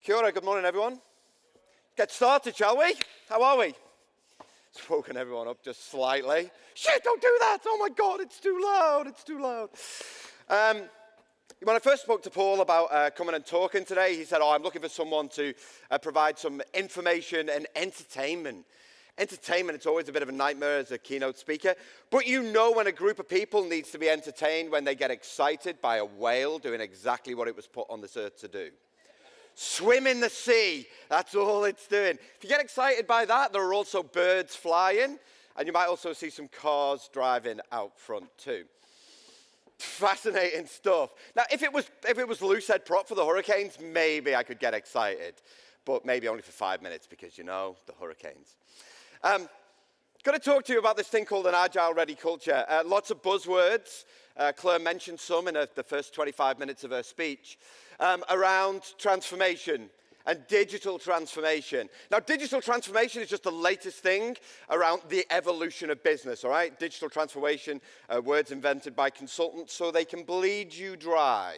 Kia ora, good morning everyone. Get started, shall we? How are we? It's woken everyone up just slightly. Shit, don't do that! Oh my God, it's too loud, it's too loud. When I first spoke to Paul about coming and talking today, he said, I'm looking for someone to provide some information and entertainment. Entertainment, it's always a bit of a nightmare as a keynote speaker, but you know when a group of people needs to be entertained when they get excited by a whale doing exactly what it was put on this earth to do. Swim in the sea, that's all it's doing. If you get excited by that, there are also birds flying, and you might also see some cars driving out front too. Fascinating stuff. Now, if it was loose-head prop for the Hurricanes, maybe I could get excited, but maybe only for 5 minutes because, you know, the Hurricanes. Going to talk to you about this thing called an Agile-ready culture. Lots of buzzwords. Claire mentioned some in the first 25 minutes of her speech around transformation and digital transformation. Now, digital transformation is just the latest thing around the evolution of business, all right? Digital transformation, words invented by consultants so they can bleed you dry.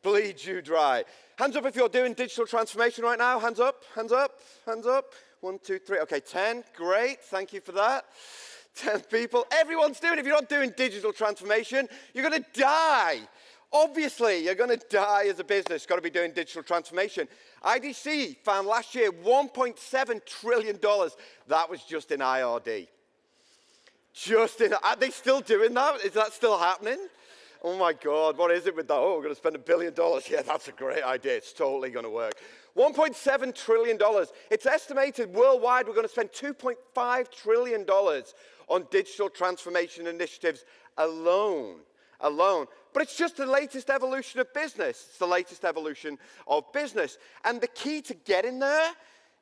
Bleed you dry. Hands up if you're doing digital transformation right now. Hands up, hands up, hands up. 1, 2, 3. Okay, 10. Great. Thank you for that. 10 people. Everyone's doing it. If you're not doing digital transformation, you're going to die. Obviously, you're going to die as a business. Got to be doing digital transformation. IDC found last year $1.7 trillion. That was just in IRD. Are they still doing that? Is that still happening? Oh my God, what is it with that? Oh, we're going to spend $1 billion. Yeah, that's a great idea. It's totally going to work. $1.7 trillion. It's estimated worldwide we're going to spend $2.5 trillion on digital transformation initiatives alone. But it's just the latest evolution of business. It's the latest evolution of business. And the key to getting there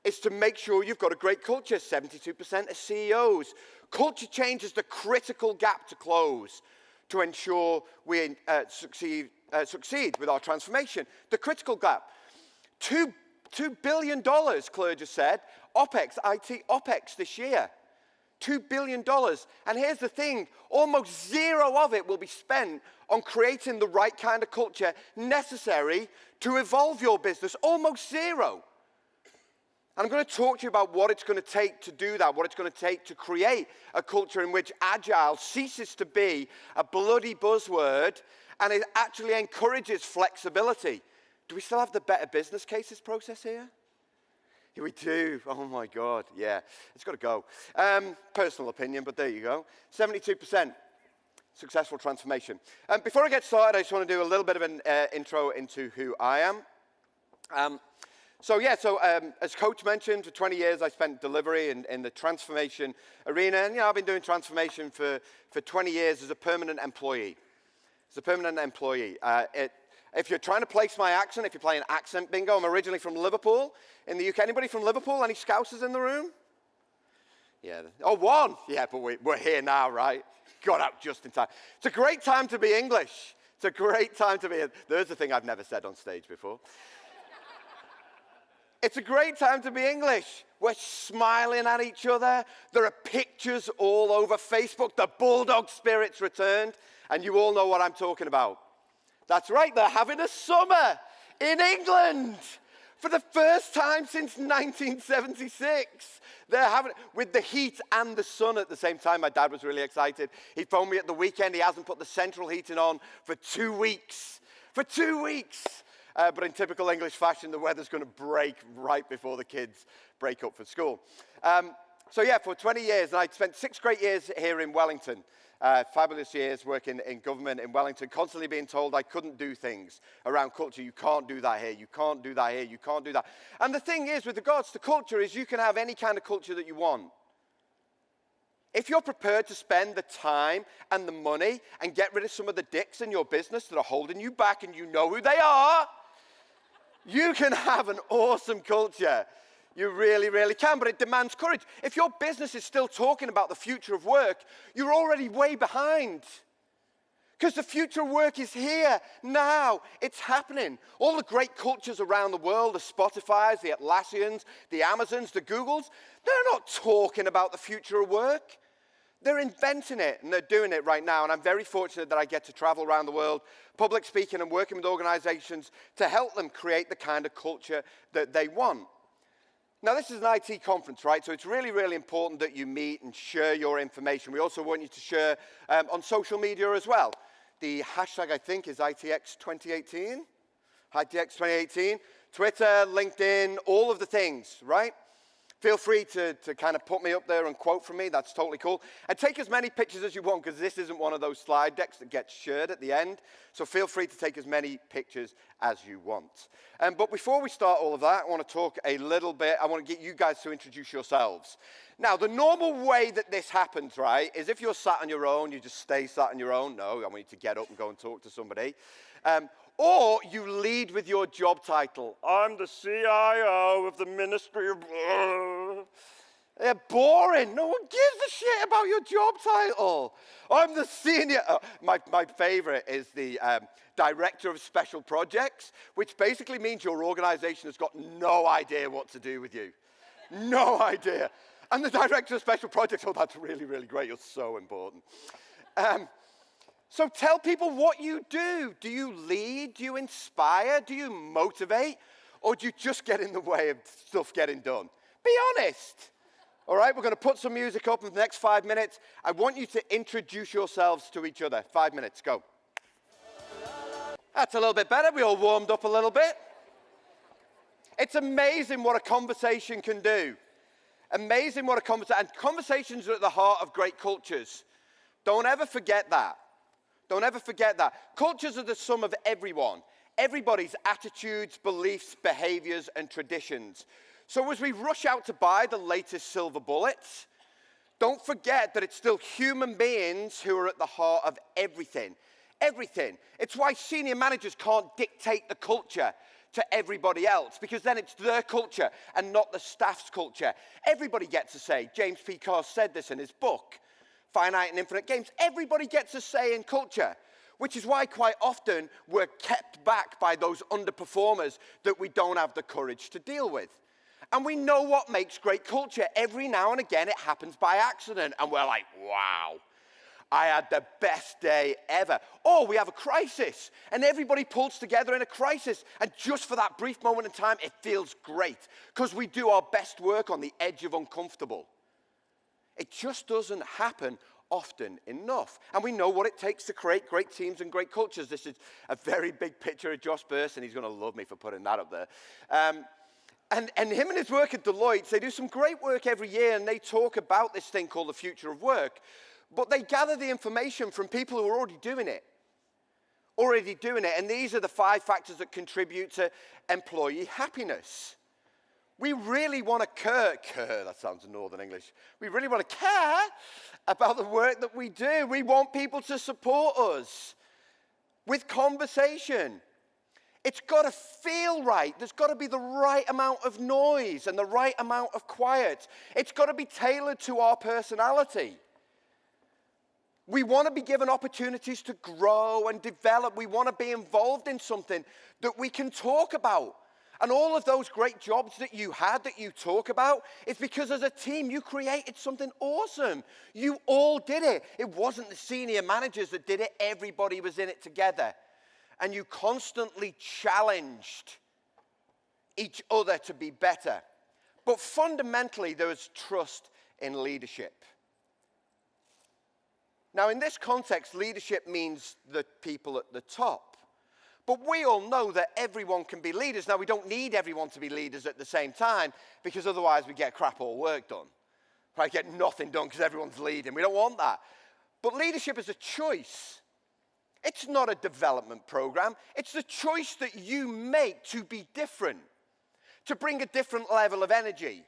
is to make sure you've got a great culture. 72% of CEOs. Culture change is the critical gap to close to ensure we succeed with our transformation. The critical gap. $2 billion, Claire just said, OPEX, IT OPEX this year. $2 billion. And here's the thing, almost zero of it will be spent on creating the right kind of culture necessary to evolve your business. Almost zero. And I'm going to talk to you about what it's going to take to do that, what it's going to take to create a culture in which Agile ceases to be a bloody buzzword and it actually encourages flexibility. Do we still have the better business cases process here? Here we do. Oh my God, yeah. It's got to go. Personal opinion, but there you go. 72% successful transformation. Before I get started, I just want to do a little bit of an intro into who I am. As Coach mentioned, for 20 years I spent delivery in the transformation arena. And, I've been doing transformation for 20 years as a permanent employee. If you're trying to place my accent, if you're playing accent bingo, I'm originally from Liverpool in the UK. Anybody from Liverpool? Any Scousers in the room? Yeah. Oh, one. Yeah, but we're here now, right? Got out just in time. It's a great time to be English. It's a great time to be. There's a thing I've never said on stage before. It's a great time to be English. We're smiling at each other. There are pictures all over Facebook. The bulldog spirit's returned. And you all know what I'm talking about. That's right, they're having a summer in England. For the first time since 1976. They're having it with the heat and the sun at the same time. My dad was really excited. He phoned me at the weekend. He hasn't put the central heating on for 2 weeks. For 2 weeks. But in typical English fashion, the weather's going to break right before the kids break up for school. For 20 years, and I spent 6 great years here in Wellington. Fabulous years working in government in Wellington, constantly being told I couldn't do things around culture. You can't do that here, you can't do that here, you can't do that. And the thing is, with regards to culture, is you can have any kind of culture that you want. If you're prepared to spend the time and the money and get rid of some of the dicks in your business that are holding you back and you know who they are, you can have an awesome culture. You really, really can, but it demands courage. If your business is still talking about the future of work, you're already way behind. Because the future of work is here, now. It's happening. All the great cultures around the world, the Spotifys, the Atlassians, the Amazons, the Googles, they're not talking about the future of work. They're inventing it, and they're doing it right now, and I'm very fortunate that I get to travel around the world, public speaking and working with organizations to help them create the kind of culture that they want. Now, this is an IT conference, right? So it's really, really important that you meet and share your information. We also want you to share on social media as well. The hashtag, I think, is ITX2018. ITX2018. Twitter, LinkedIn, all of the things, right? Feel free to kind of put me up there and quote from me. That's totally cool. And take as many pictures as you want, because this isn't one of those slide decks that gets shared at the end. So feel free to take as many pictures as you want. But before we start all of that, I want to talk a little bit. I want to get you guys to introduce yourselves. Now, the normal way that this happens, right, is if you're sat on your own, you just stay sat on your own. No, I want you to get up and go and talk to somebody. Or you lead with your job title. I'm the CIO of the Ministry of... They're boring. No one gives a shit about your job title. I'm the senior... my favorite is the Director of Special Projects, which basically means your organization has got no idea what to do with you. No idea. And the Director of Special Projects, oh, that's really, really great. You're so important. So tell people what you do. Do you lead? Do you inspire? Do you motivate? Or do you just get in the way of stuff getting done? Be honest. All right, we're going to put some music up in the next 5 minutes. I want you to introduce yourselves to each other. 5 minutes, go. That's a little bit better. We all warmed up a little bit. It's amazing what a conversation can do. Amazing what a conversation, and conversations are at the heart of great cultures. Don't ever forget that. Don't ever forget that. Cultures are the sum of everybody's attitudes, beliefs, behaviors, and traditions. So as we rush out to buy the latest silver bullets, don't forget that it's still human beings who are at the heart of everything. Everything. It's why senior managers can't dictate the culture to everybody else, because then it's their culture and not the staff's culture. Everybody gets a say. James P. Carr said this in his book, Finite and Infinite Games. Everybody gets a say in culture, which is why quite often we're kept back by those underperformers that we don't have the courage to deal with. And we know what makes great culture. Every now and again it happens by accident, and we're like, wow, I had the best day ever. Or we have a crisis, and everybody pulls together in a crisis, and just for that brief moment in time, it feels great, because we do our best work on the edge of uncomfortable. It just doesn't happen often enough. And we know what it takes to create great teams and great cultures. This is a very big picture of Josh Burst, and he's going to love me for putting that up there. And him and his work at Deloitte, they do some great work every year, and they talk about this thing called the future of work. But they gather the information from people who are already doing it. And these are the 5 factors that contribute to employee happiness. We really want to care, that sounds Northern English. We really want to care about the work that we do. We want people to support us with conversation. It's got to feel right. There's got to be the right amount of noise and the right amount of quiet. It's got to be tailored to our personality. We want to be given opportunities to grow and develop. We want to be involved in something that we can talk about. And all of those great jobs that you had, that you talk about, it's because as a team you created something awesome. You all did it. It wasn't the senior managers that did it. Everybody was in it together. And you constantly challenged each other to be better. But fundamentally, there was trust in leadership. Now, in this context, leadership means the people at the top. But we all know that everyone can be leaders. Now, we don't need everyone to be leaders at the same time, because otherwise we get crap all work done. Right? Get nothing done because everyone's leading. We don't want that. But leadership is a choice. It's not a development program. It's the choice that you make to be different, to bring a different level of energy,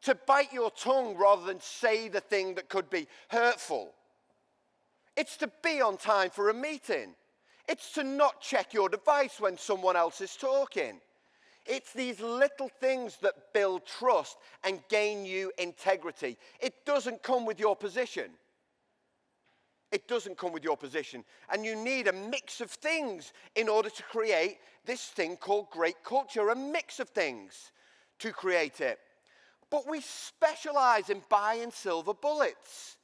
to bite your tongue rather than say the thing that could be hurtful. It's to be on time for a meeting. It's to not check your device when someone else is talking. It's these little things that build trust and gain you integrity. It doesn't come with your position. It doesn't come with your position. And you need a mix of things in order to create this thing called great culture, a mix of things to create it. But we specialize in buying silver bullets.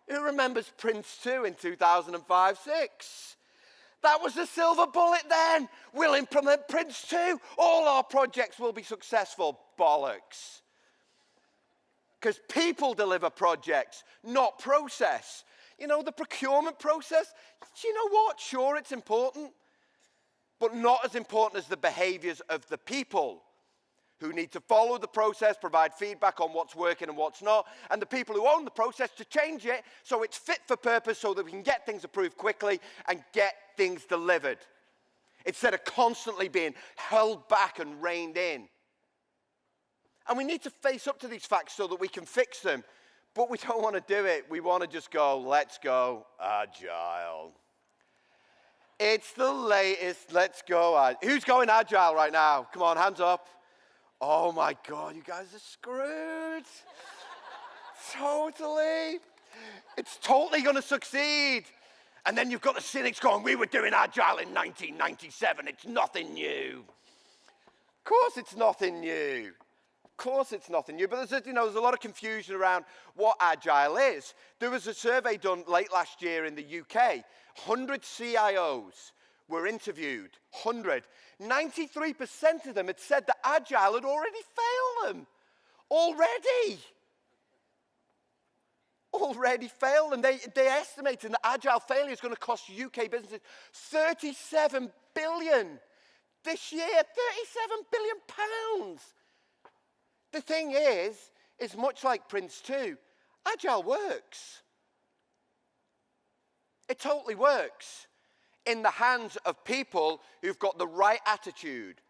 Who remembers Prince 2 in 2005-06? That was the silver bullet then. We'll implement Prince 2. All our projects will be successful. Bollocks. Because people deliver projects, not process. You know, the procurement process, do you know what? Sure, it's important, but not as important as the behaviours of the people who need to follow the process, provide feedback on what's working and what's not, and the people who own the process to change it so it's fit for purpose so that we can get things approved quickly and get things delivered, instead of constantly being held back and reined in. And we need to face up to these facts so that we can fix them. But we don't want to do it. We want to just go, let's go Agile. It's the latest, let's go. Who's going Agile right now? Come on, hands up. Oh my God, you guys are screwed. Totally. It's totally going to succeed. And then you've got the cynics going, we were doing Agile in 1997. It's nothing new. Of course it's nothing new. Of course it's nothing new, but there's a lot of confusion around what Agile is. There was a survey done late last year in the UK. 100 CIOs were interviewed, 100. 93% of them had said that Agile had already failed them. Already failed them. They estimated that Agile failure is going to cost UK businesses 37 billion this year, 37 billion pounds. The thing is much like Prince 2, Agile works. It totally works in the hands of people who've got the right attitude,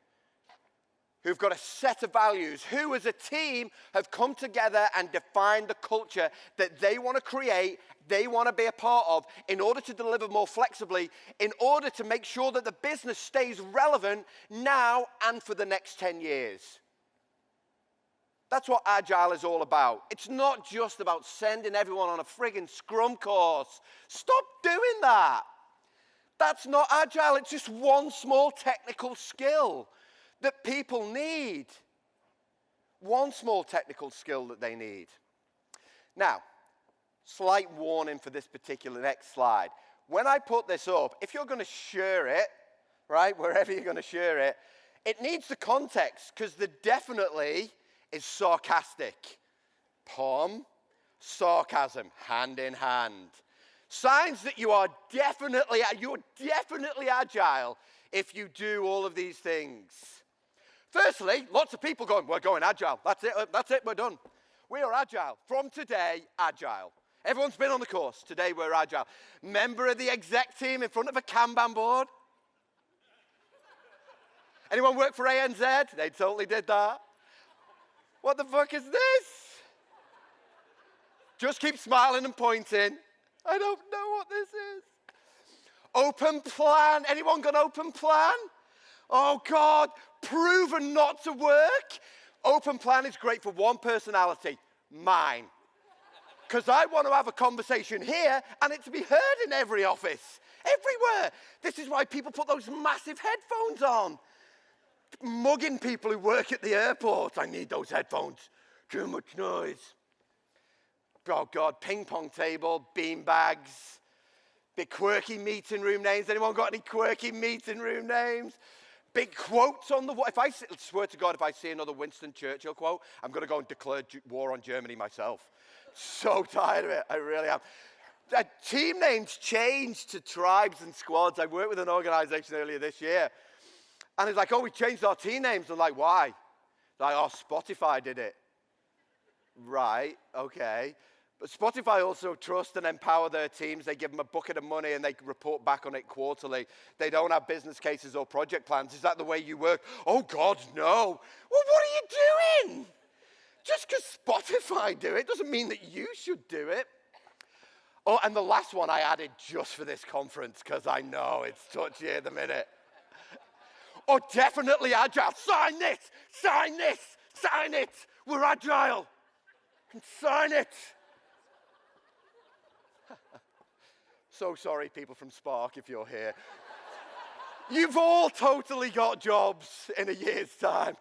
who've got a set of values, who as a team have come together and defined the culture that they want to create, they want to be a part of, in order to deliver more flexibly, in order to make sure that the business stays relevant now and for the next 10 years. That's what Agile is all about. It's not just about sending everyone on a friggin' Scrum course. Stop doing that. That's not Agile. It's just one small technical skill that people need. One small technical skill that they need. Now, slight warning for this particular next slide. When I put this up, if you're going to share it, right, wherever you're going to share it, it needs the context, because the definitely is sarcastic. Pom, sarcasm, hand in hand. Signs that you're definitely Agile if you do all of these things. Firstly, lots of people going, we're going Agile. That's it, we're done. We are Agile. From today, Agile. Everyone's been on the course. Today, we're Agile. Member of the exec team in front of a Kanban board. Anyone work for ANZ? They totally did that. What the fuck is this? Just keep smiling and pointing. I don't know what this is. Open plan. Anyone got open plan? Oh God, proven not to work. Open plan is great for one personality, mine. Because I want to have a conversation here and it to be heard in every office, everywhere. This is why people put those massive headphones on. Mugging people who work at the airport. I need those headphones. Too much noise. Oh God, ping pong table, bean bags, big quirky meeting room names. Anyone got any quirky meeting room names? Big quotes on the wall. I swear to God, if I see another Winston Churchill quote, I'm going to go and declare war on Germany myself. So tired of it. I really am. Team names changed to tribes and squads. I worked with an organization earlier this year. And it's like, oh, we changed our team names. I'm like, why? Like, oh, Spotify did it. Right, okay. But Spotify also trust and empower their teams. They give them a bucket of money and they report back on it quarterly. They don't have business cases or project plans. Is that the way you work? Oh, God, no. Well, what are you doing? Just because Spotify do it doesn't mean that you should do it. Oh, and the last one I added just for this conference because I know it's touchy at the minute. Oh, definitely Agile. Sign this, sign this, sign it. We're Agile. And sign it. So sorry, people from Spark, if you're here. You've all totally got jobs in a year's time.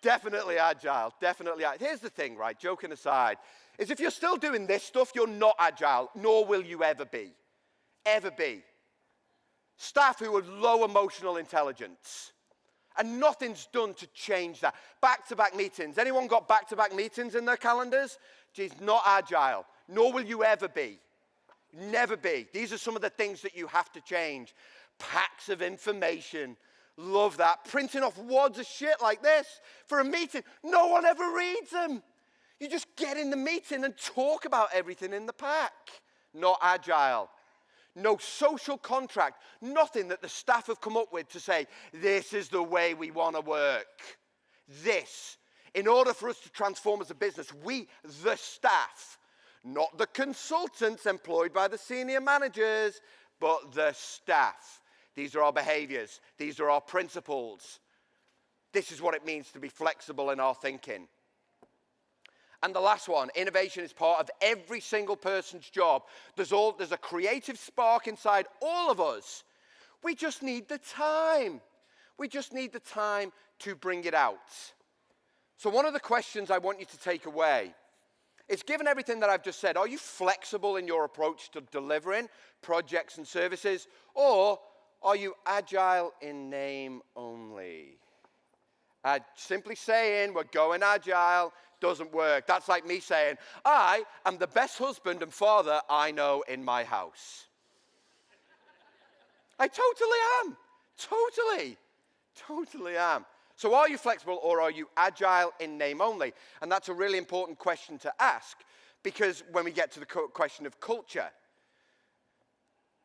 Definitely agile, definitely agile. Here's the thing, right, joking aside, is if you're still doing this stuff, you're not agile, nor will you ever be. Ever be. Staff who are low emotional intelligence. And nothing's done to change that. Back-to-back meetings. Anyone got back-to-back meetings in their calendars? Geez, not agile, nor will you ever be. Never be. These are some of the things that you have to change. Packs of information. Love that. Printing off wads of shit like this for a meeting. No one ever reads them. You just get in the meeting and talk about everything in the pack. Not agile. No social contract. Nothing that the staff have come up with to say, this is the way we want to work. This. In order for us to transform as a business, we, the staff, not the consultants employed by the senior managers, but the staff. These are our behaviours. These are our principles. This is what it means to be flexible in our thinking. And the last one, innovation is part of every single person's job. There's a creative spark inside all of us. We just need the time. We just need the time to bring it out. So one of the questions I want you to take away is, given everything that I've just said, are you flexible in your approach to delivering projects and services, or are you agile in name only? Simply saying we're going agile doesn't work. That's like me saying, I am the best husband and father I know in my house. I totally am. Totally am. So are you flexible or are you agile in name only? And that's a really important question to ask, because when we get to the question of culture,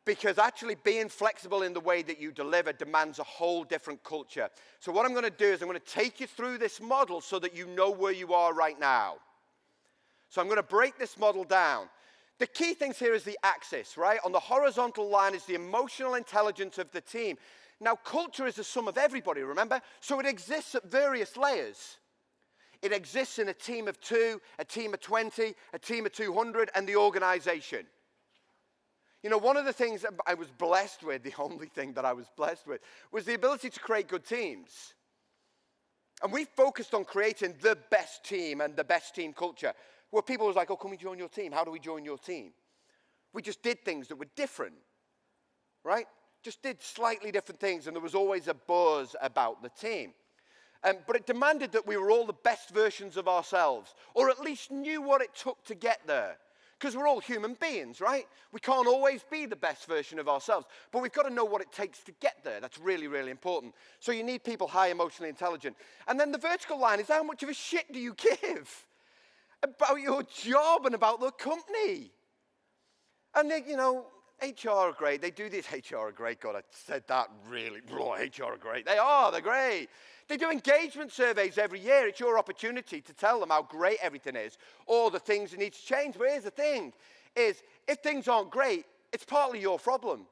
because actually being flexible in the way that you deliver demands a whole different culture. So what I'm going to do is I'm going to take you through this model so that you know where you are right now. So I'm going to break this model down. The key things here is the axis, right? On the horizontal line is the emotional intelligence of the team. Now, culture is the sum of everybody, remember? So it exists at various layers. It exists in a team of 2, a team of 20, a team of 200, and the organization. You know, one of the things that I was blessed with, the only thing that I was blessed with, was the ability to create good teams. And we focused on creating the best team and the best team culture, where people was like, oh, can we join your team? How do we join your team? We just did things that were different, right? Just did slightly different things, and there was always a buzz about the team. But it demanded that we were all the best versions of ourselves, or at least knew what it took to get there. Because we're all human beings, right? We can't always be the best version of ourselves, but we've got to know what it takes to get there. That's really, really important. So you need people high emotionally intelligent. And then the vertical line is, how much of a shit do you give about your job and about the company? And they, you know, HR are great. They do this. HR are great. God, I said that really. Oh, HR are great. They're great. They do engagement surveys every year. It's your opportunity to tell them how great everything is or the things that need to change. But here's the thing, is if things aren't great, it's partly your problem.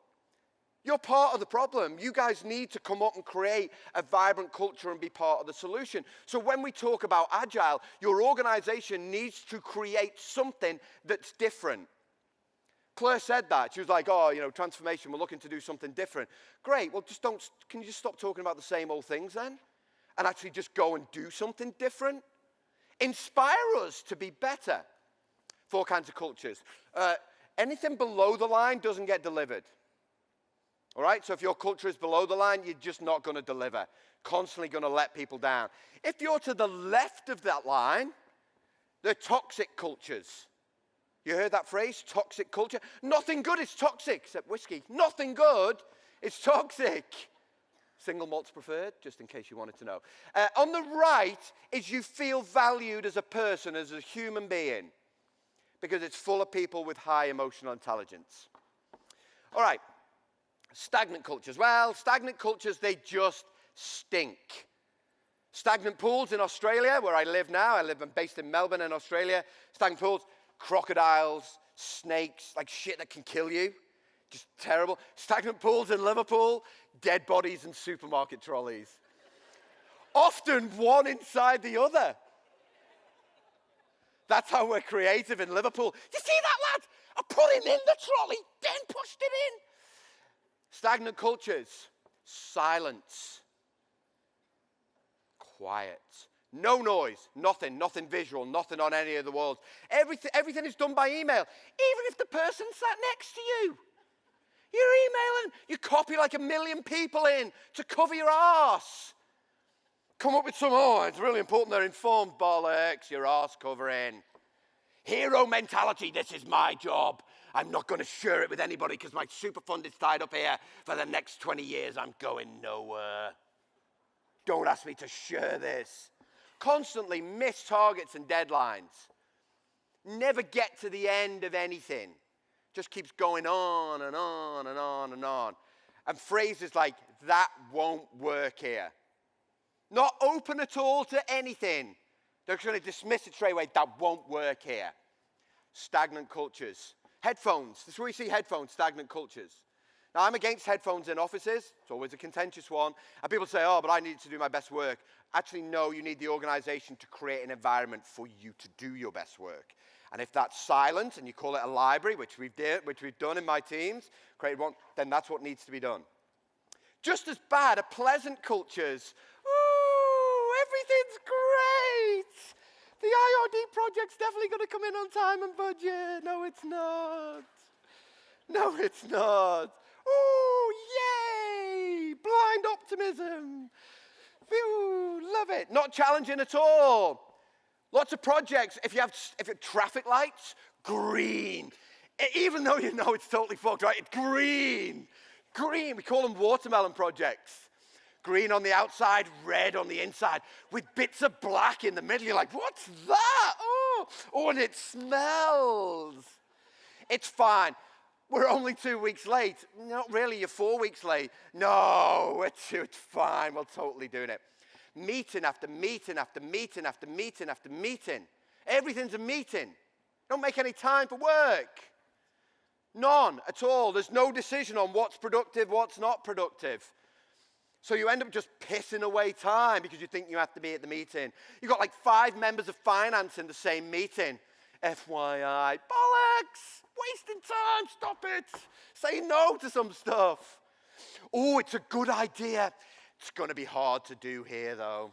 You're part of the problem. You guys need to come up and create a vibrant culture and be part of the solution. So when we talk about agile, your organization needs to create something that's different. Claire said that. She was like, oh, you know, transformation, we're looking to do something different. Great, well, can you just stop talking about the same old things then? And actually just go and do something different? Inspire us to be better. 4 kinds of cultures. Anything below the line doesn't get delivered. All right, so if your culture is below the line, you're just not going to deliver. Constantly going to let people down. If you're to the left of that line, they're toxic cultures. You heard that phrase, toxic culture? Nothing good is toxic, except whiskey. Nothing good is toxic. Single malts preferred, just in case you wanted to know. On the right is you feel valued as a person, as a human being, because it's full of people with high emotional intelligence. All right, stagnant cultures. Well, stagnant cultures, they just stink. Stagnant pools in Australia, where I live now. I'm based in Melbourne in Australia. Stagnant pools. Crocodiles, snakes, like shit that can kill you. Just terrible. Stagnant pools in Liverpool, dead bodies and supermarket trolleys. Often one inside the other. That's how we're creative in Liverpool. You see that, lad? I put him in the trolley, then pushed it in. Stagnant cultures, silence, quiet. No noise, nothing visual, nothing on any of the walls. Everything is done by email. Even if the person sat next to you, you're emailing. You copy like 1 million people in to cover your arse. Come up with some, it's really important they're informed. Bollocks, your arse covering. Hero mentality, this is my job. I'm not going to share it with anybody because my super fund is tied up here for the next 20 years. I'm going nowhere. Don't ask me to share this. Constantly miss targets and deadlines. Never get to the end of anything. Just keeps going on and on and on and on. And phrases like, that won't work here. Not open at all to anything. They're going to dismiss it straight away. That won't work here. Stagnant cultures. Headphones. This is where you see headphones, stagnant cultures. Now, I'm against headphones in offices. It's always a contentious one. And people say, but I need to do my best work. Actually, no, you need the organization to create an environment for you to do your best work. And if that's silent, and you call it a library, which we've done in my teams, created one, then that's what needs to be done. Just as bad are pleasant cultures. Ooh, everything's great. The IRD project's definitely going to come in on time and budget. No, it's not. No, it's not. Ooh, yay! Blind optimism. Phew, love it. Not challenging at all. Lots of projects. If you have traffic lights, green. Even though you know it's totally fucked, right? It's green. Green. We call them watermelon projects. Green on the outside, red on the inside, with bits of black in the middle. You're like, what's that? Oh, and it smells. It's fine. We're only 2 weeks late. Not really, you're 4 weeks late. No, it's fine. We're totally doing it. Meeting after meeting after meeting after meeting after meeting. Everything's a meeting. Don't make any time for work. None at all. There's no decision on what's productive, what's not productive. So you end up just pissing away time because you think you have to be at the meeting. You've got like 5 members of finance in the same meeting. FYI. Bollocks! Wasting time. Stop it. Say no to some stuff. Oh, it's a good idea. It's going to be hard to do here, though.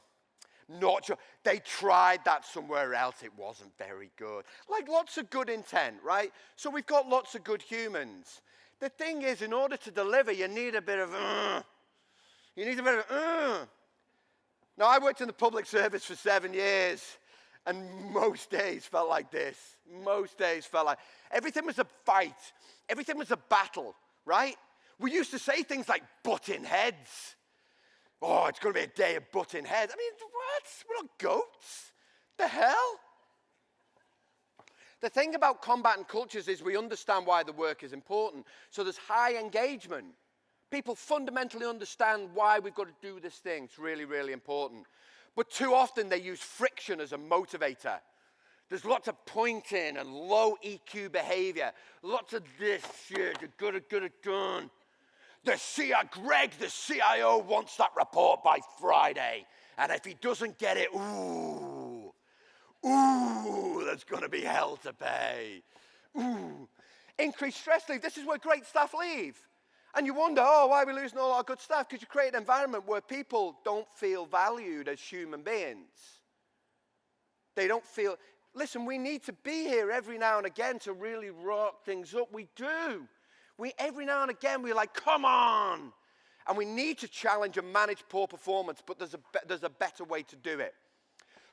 Not sure. They tried that somewhere else. It wasn't very good. Like lots of good intent, right? So we've got lots of good humans. The thing is, in order to deliver, you need a bit of You need a bit of Now, I worked in the public service for 7 years, and most days felt like this. Most days felt like everything was a fight. Everything was a battle, right? We used to say things like butting heads. Oh, it's going to be a day of butting heads. I mean, what? We're not goats. The hell? The thing about combatant cultures is we understand why the work is important. So there's high engagement. People fundamentally understand why we've got to do this thing. It's really, really important. But too often they use friction as a motivator. There's lots of pointing and low EQ behavior. Lots of this shit. You've got to get it done. Greg, the CIO, wants that report by Friday. And if he doesn't get it, there's going to be hell to pay. Increased stress leave. This is where great staff leave. And you wonder, why are we losing all our good staff? Because you create an environment where people don't feel valued as human beings. They don't feel, listen, we need to be here every now and again to really rock things up. We do. Every now and again, we're like, come on. And we need to challenge and manage poor performance, but there's a better way to do it.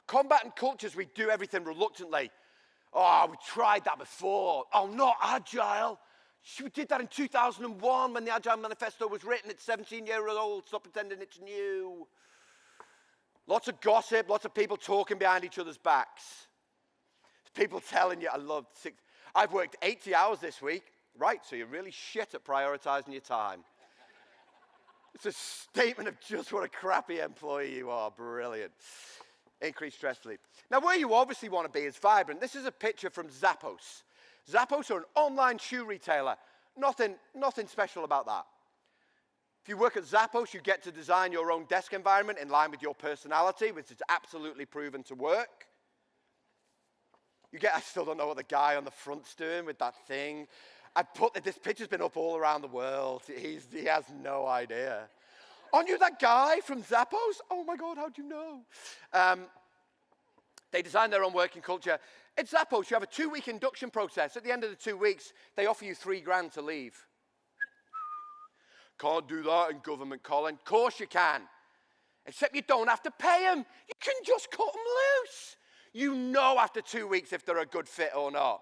Combatant cultures, we do everything reluctantly. We tried that before. Not Agile. We did that in 2001 when the Agile Manifesto was written. It's 17 years old. Stop pretending it's new. Lots of gossip, lots of people talking behind each other's backs. People telling you, I've worked 80 hours this week. Right, so you're really shit at prioritizing your time. It's a statement of just what a crappy employee you are. Brilliant. Increased stress leave. Now, where you obviously want to be is vibrant. This is a picture from Zappos. Zappos are an online shoe retailer. Nothing special about that. If you work at Zappos, you get to design your own desk environment in line with your personality, which is absolutely proven to work. I still don't know what the guy on the front's doing with that thing. This picture's been up all around the world. He has no idea. Aren't you that guy from Zappos? Oh my God, how'd you know? They design their own working culture. At Zappos, you have a 2-week induction process. At the end of the 2 weeks, they offer you $3,000 to leave. Can't do that in government, Colin. Of course you can. Except you don't have to pay them. You can just cut them loose. You know after 2 weeks if they're a good fit or not.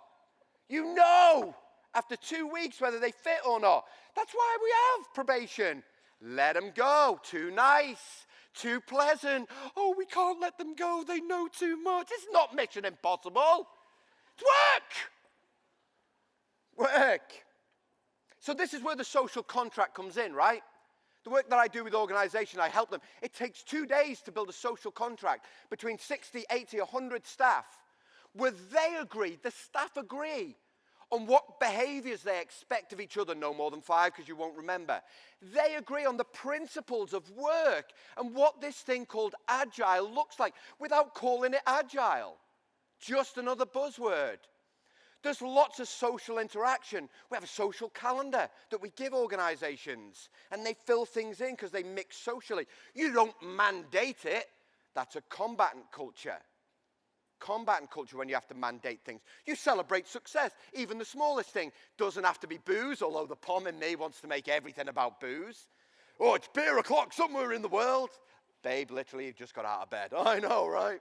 You know after 2 weeks whether they fit or not. That's why we have probation. Let them go. Too nice. Too pleasant. Oh, we can't let them go. They know too much. It's not Mission Impossible. It's work. Work. So this is where the social contract comes in, right? The work that I do with organizations, I help them. It takes 2 days to build a social contract between 60, 80, 100 staff, where they agree, the staff agree, on what behaviors they expect of each other, no more than 5 because you won't remember. They agree on the principles of work and what this thing called Agile looks like without calling it Agile. Just another buzzword. There's lots of social interaction. We have a social calendar that we give organizations, and they fill things in because they mix socially. You don't mandate it. That's a combatant culture. Combatant culture when you have to mandate things. You celebrate success. Even the smallest thing doesn't have to be booze, although the pom in me wants to make everything about booze. Oh, it's beer o'clock somewhere in the world. Babe, literally, you've just got out of bed. I know, right?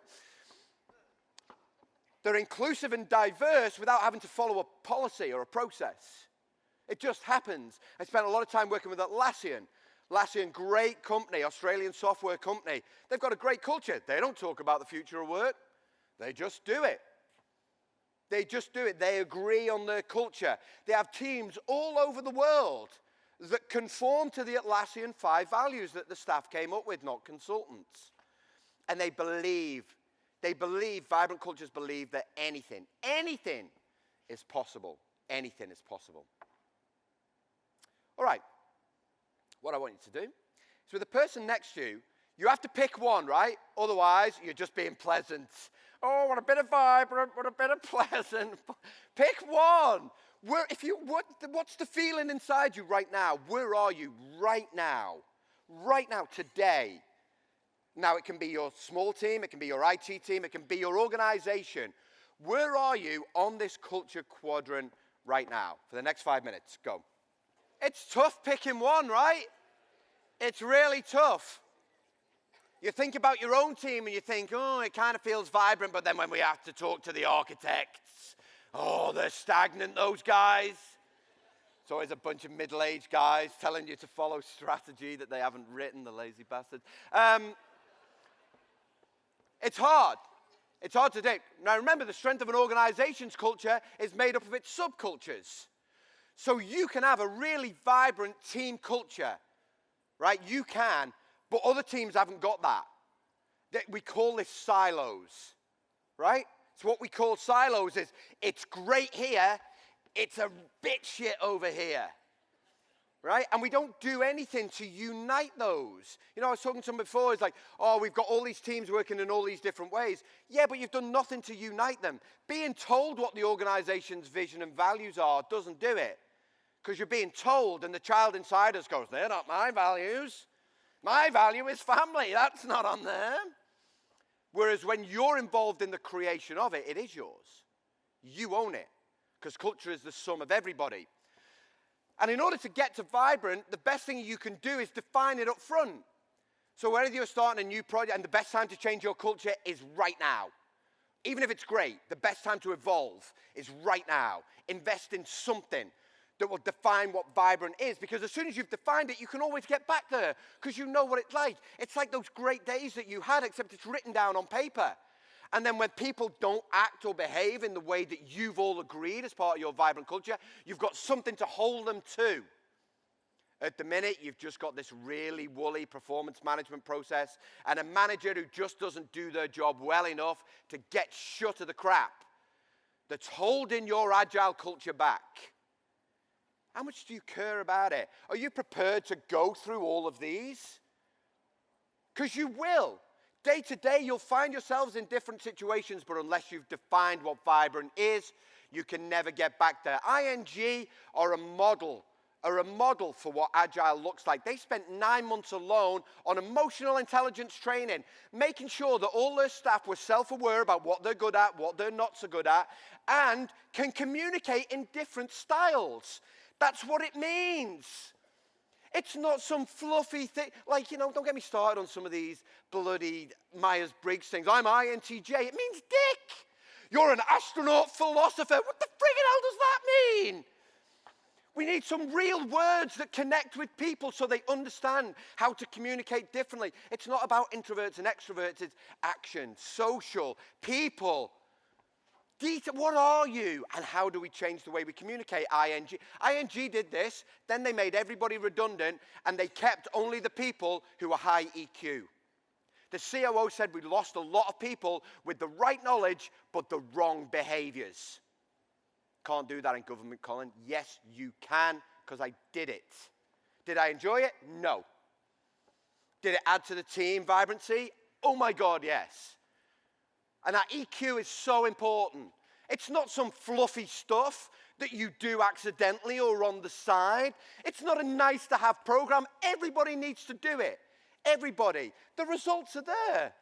They're inclusive and diverse without having to follow a policy or a process. It just happens. I spent a lot of time working with Atlassian. Atlassian, great company, Australian software company. They've got a great culture. They don't talk about the future of work. They just do it. They just do it. They agree on their culture. They have teams all over the world that conform to the Atlassian 5 values that the staff came up with, not consultants. And they believe, vibrant cultures believe that anything is possible. Anything is possible. All right. What I want you to do is with the person next to you, you have to pick one, right? Otherwise, you're just being pleasant. Oh, what a bit of vibrant, what a bit of pleasant. Pick one. What's the feeling inside you right now? Where are you right now? Right now, today. Now, it can be your small team, it can be your IT team, it can be your organization. Where are you on this culture quadrant right now? For the next 5 minutes, go. It's tough picking one, right? It's really tough. You think about your own team and you think, oh, it kind of feels vibrant, but then when we have to talk to the architects, oh, they're stagnant, those guys. It's always a bunch of middle-aged guys telling you to follow strategy that they haven't written, the lazy bastards. It's hard. It's hard to do. Now remember, the strength of an organization's culture is made up of its subcultures. So you can have a really vibrant team culture, right? You can, but other teams haven't got that. We call this silos, right? So what we call silos is, it's great here, it's a bit shit over here. Right? And we don't do anything to unite those. You know, I was talking to someone before, it's like, oh, we've got all these teams working in all these different ways. Yeah, but you've done nothing to unite them. Being told what the organization's vision and values are doesn't do it. Because you're being told, and the child inside us goes, they're not my values. My value is family. That's not on there. Whereas when you're involved in the creation of it, it is yours. You own it. Because culture is the sum of everybody. And in order to get to vibrant, the best thing you can do is define it up front. So whether you're starting a new project, and the best time to change your culture is right now. Even if it's great, the best time to evolve is right now. Invest in something that will define what vibrant is. Because as soon as you've defined it, you can always get back there. Because you know what it's like. It's like those great days that you had, except it's written down on paper. And then when people don't act or behave in the way that you've all agreed as part of your vibrant culture, you've got something to hold them to. At the minute, you've just got this really woolly performance management process and a manager who just doesn't do their job well enough to get shut of the crap that's holding your agile culture back. How much do you care about it? Are you prepared to go through all of these? Because you will. Day to day, you'll find yourselves in different situations, but unless you've defined what vibrant is, you can never get back there. ING are a model are a model for what Agile looks like. They spent 9 months alone on emotional intelligence training, making sure that all their staff were self-aware about what they're good at, what they're not so good at, and can communicate in different styles. That's what it means. It's not some fluffy thing, like, don't get me started on some of these bloody Myers-Briggs things. I'm INTJ. It means dick. You're an astronaut philosopher. What the friggin' hell does that mean? We need some real words that connect with people so they understand how to communicate differently. It's not about introverts and extroverts. It's action, social, people. What are you? And how do we change the way we communicate? ING. ING did this. Then they made everybody redundant, and they kept only the people who were high EQ. The COO said we lost a lot of people with the right knowledge, but the wrong behaviours. Can't do that in government, Colin. Yes, you can, because I did it. Did I enjoy it? No. Did it add to the team vibrancy? Oh my God, yes. And that EQ is so important. It's not some fluffy stuff that you do accidentally or on the side. It's not a nice to have program. Everybody needs to do it. Everybody. The results are there.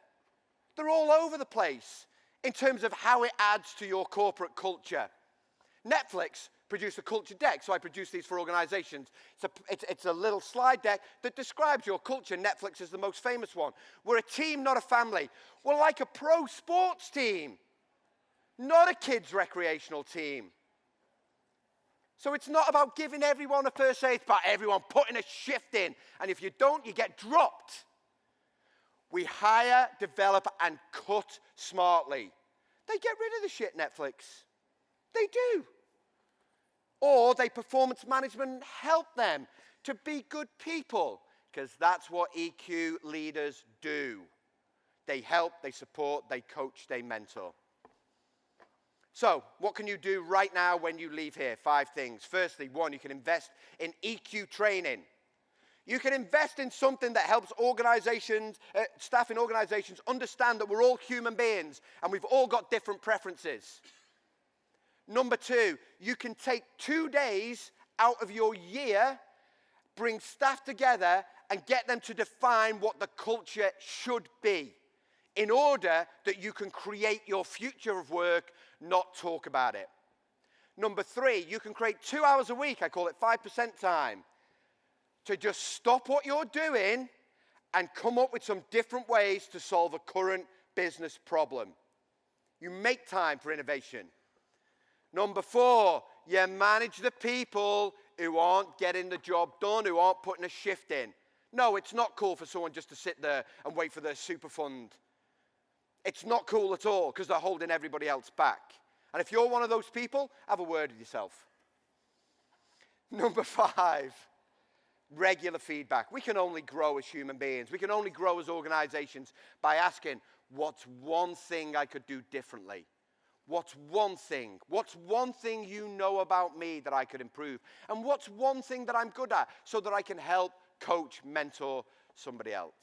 They're all over the place in terms of how it adds to your corporate culture. Netflix produced a culture deck, so I produce these for organizations. It's a little slide deck that describes your culture. Netflix is the most famous one. We're a team, not a family. We're like a pro sports team, not a kids' recreational team. So it's not about giving everyone a first aid, it's about everyone putting a shift in. And if you don't, you get dropped. We hire, develop, and cut smartly. They get rid of the shit, Netflix. They do. Or they performance management and help them to be good people, because that's what EQ leaders do. They help, they support, they coach, they mentor. So, what can you do right now when you leave here? 5 things. Firstly, 1, you can invest in EQ training. You can invest in something that helps organizations, staff in organizations understand that we're all human beings and we've all got different preferences. Number 2, you can take 2 days out of your year, bring staff together, and get them to define what the culture should be in order that you can create your future of work, not talk about it. Number 3, you can create 2 hours a week, I call it 5% time, to just stop what you're doing and come up with some different ways to solve a current business problem. You make time for innovation. Number 4, you manage the people who aren't getting the job done, who aren't putting a shift in. No, it's not cool for someone just to sit there and wait for their super fund. It's not cool at all because they're holding everybody else back. And if you're one of those people, have a word with yourself. Number 5, regular feedback. We can only grow as human beings. We can only grow as organizations by asking, what's one thing I could do differently? What's one thing? What's one thing you know about me that I could improve? And what's one thing that I'm good at so that I can help, coach, mentor somebody else?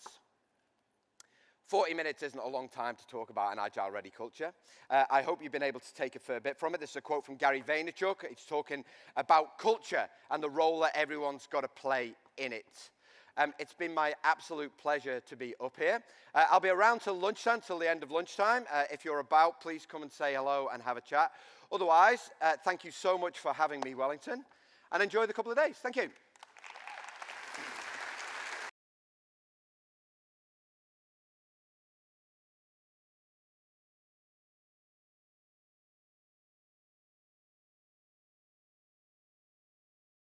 40 minutes isn't a long time to talk about an Agile-ready culture. I hope you've been able to take a fair bit from it. This is a quote from Gary Vaynerchuk. It's talking about culture and the role that everyone's got to play in it. It's been my absolute pleasure to be up here. I'll be around till lunchtime, till the end of lunchtime. If you're about, please come and say hello and have a chat. Otherwise, thank you so much for having me, Wellington, and enjoy the couple of days. Thank you.